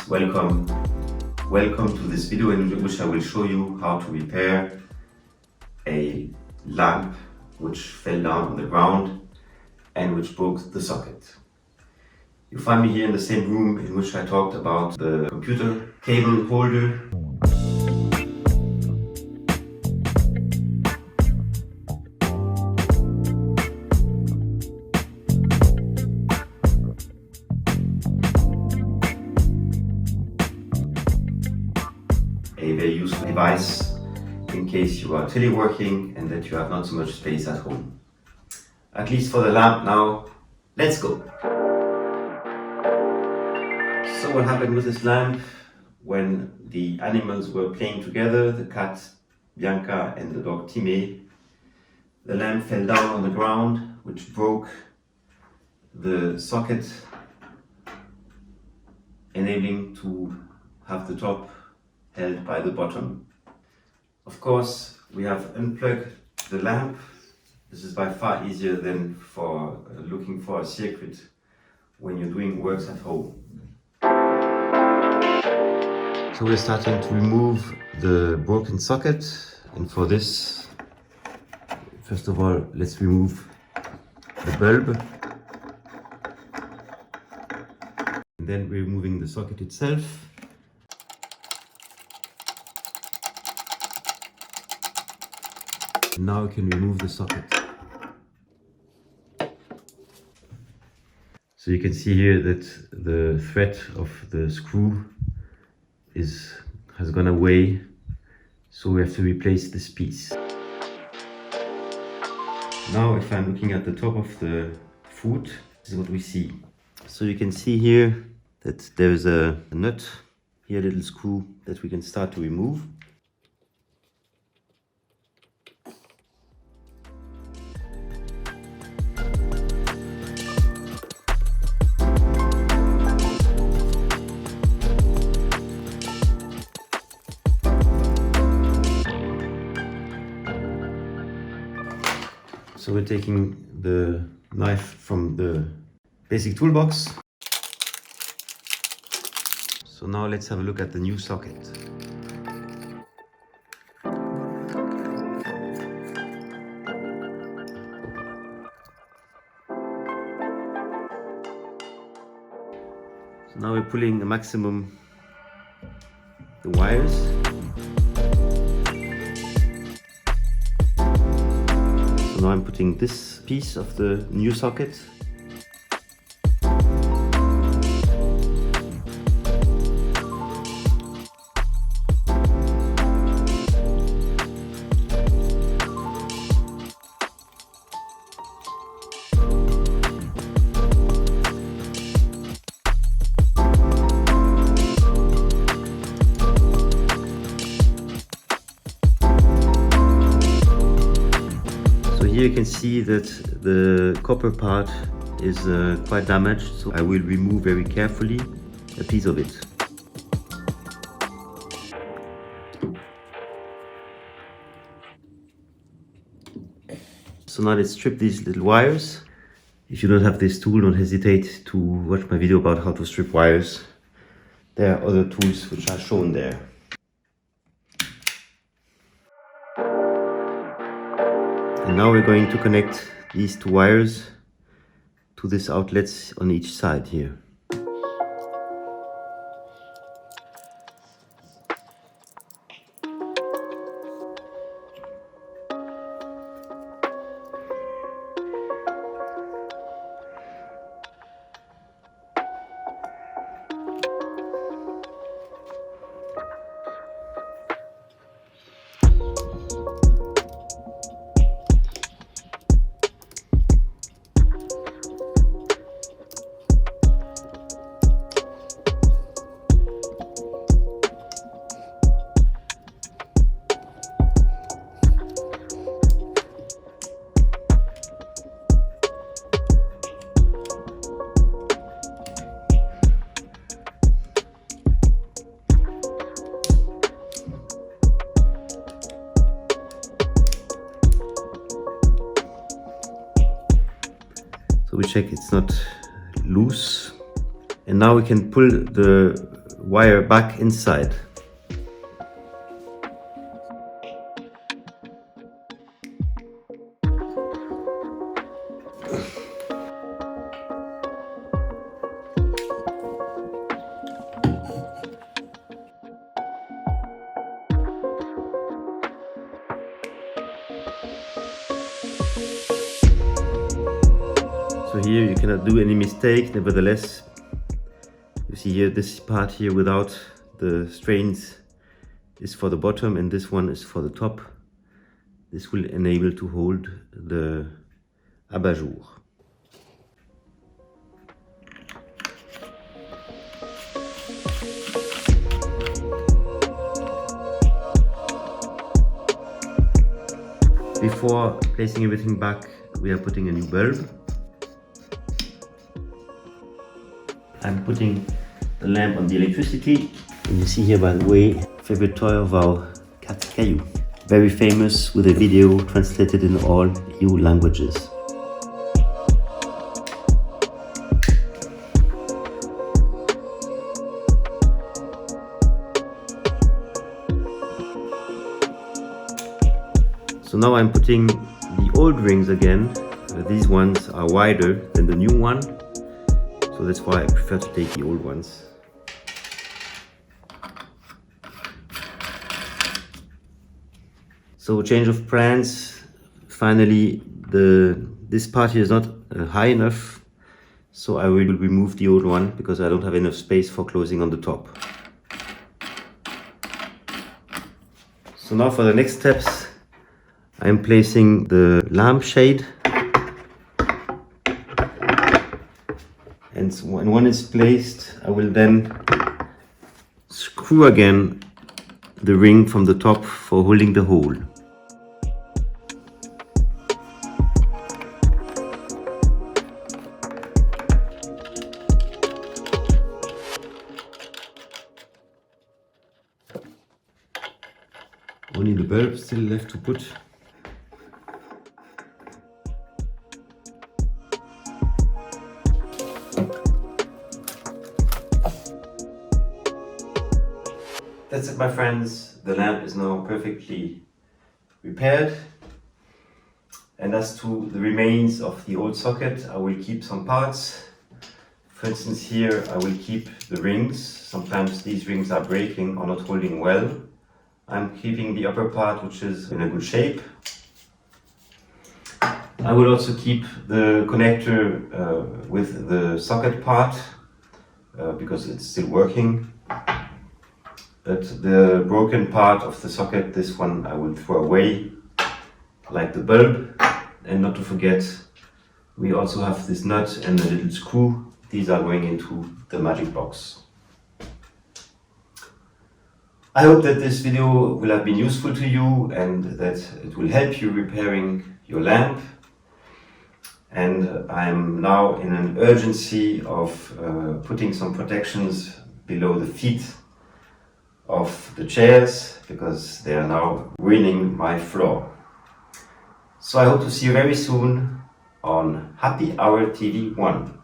friends, welcome to this video in which I will show you how to repair a lamp which fell down on the ground and which broke the socket. You find me here in the same room in which I talked about the computer cable holder. A very useful device in case you are teleworking and that you have not so much space at home. At least for the lamp now, let's go! So what happened with this lamp? When the animals were playing together, the cat Bianca and the dog Time, the lamp fell down on the ground, which broke the socket, enabling to have the top held by the bottom. Of course, we have unplugged the lamp. This is by far easier than for looking for a circuit when you're doing works at home. So we're starting to remove the broken socket, and for this, first of all, let's remove the bulb. And then we're removing the socket itself. Now we can remove the socket. So you can see here that the thread of the screw has gone away, so we have to replace this piece. Now if I'm looking at the top of the foot, this is what we see. So you can see here that there is a nut, here a little screw that we can start to remove. So we're taking the knife from the basic toolbox. So now let's have a look at the new socket. So now we're pulling the maximum the wires. So now I'm putting this piece of the new socket. Here you can see that the copper part is quite damaged, so I will remove very carefully a piece of it. So now let's strip these little wires. If you don't have this tool, don't hesitate to watch my video about how to strip wires. There are other tools which are shown there. And now we're going to connect these two wires to these outlets on each side here. So we check it's not loose. And now we can pull the wire back inside. So here you cannot do any mistake. Nevertheless, you see here, this part here without the strains is for the bottom and this one is for the top. This will enable to hold the abat-jour. Before placing everything back, we are putting a new bulb. I'm putting the lamp on the electricity. And you see here, by the way, favorite toy of our cat Caillou. Very famous, with a video translated in all EU languages. So now I'm putting the old rings again. These ones are wider than the new one. So that's why I prefer to take the old ones. So change of plans. Finally, this part here is not high enough. So I will remove the old one because I don't have enough space for closing on the top. So now for the next steps, I'm placing the lampshade. And when it's placed, I will then screw again the ring from the top for holding the hole. Only the bulb still left to put. That's it, my friends. The lamp is now perfectly repaired. And as to the remains of the old socket, I will keep some parts. For instance, here I will keep the rings. Sometimes these rings are breaking or not holding well. I'm keeping the upper part, which is in a good shape. I will also keep the connector with the socket part because it's still working. But the broken part of the socket, this one I will throw away, like the bulb. And not to forget, we also have this nut and a little screw. These are going into the magic box. I hope that this video will have been useful to you and that it will help you repairing your lamp. And I'm now in an urgency of putting some protections below the feet of the chairs because they are now ruining my floor. So I hope to see you very soon on Happy Hour TV 1.